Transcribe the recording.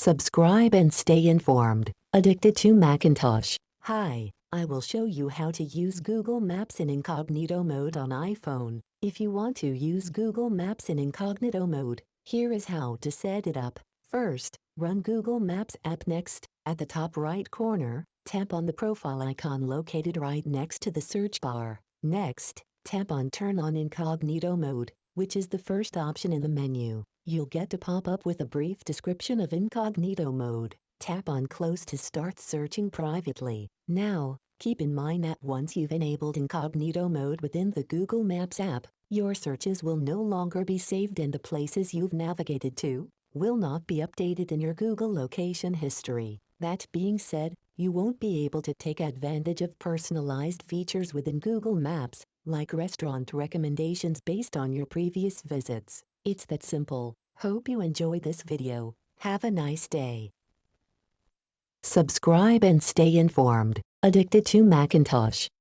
Subscribe and stay informed. Addicted to Macintosh. Hi, I will show you how to use Google Maps in incognito mode on iPhone. If you want to use Google Maps in incognito mode, here is how to set it up. First, run Google Maps app. Next, at the top right corner, tap on the profile icon located right next to the search bar. Next, tap on Turn on Incognito Mode, which is the first option in the menu. You'll get a pop-up with a brief description of incognito mode. Tap on Close to start searching privately. Now, keep in mind that once you've enabled incognito mode within the Google Maps app, your searches will no longer be saved and the places you've navigated to will not be updated in your Google location history. That being said, you won't be able to take advantage of personalized features within Google Maps, like restaurant recommendations based on your previous visits. It's that simple. Hope you enjoy this video. Have a nice day. Subscribe and stay informed. Addicted to Macintosh.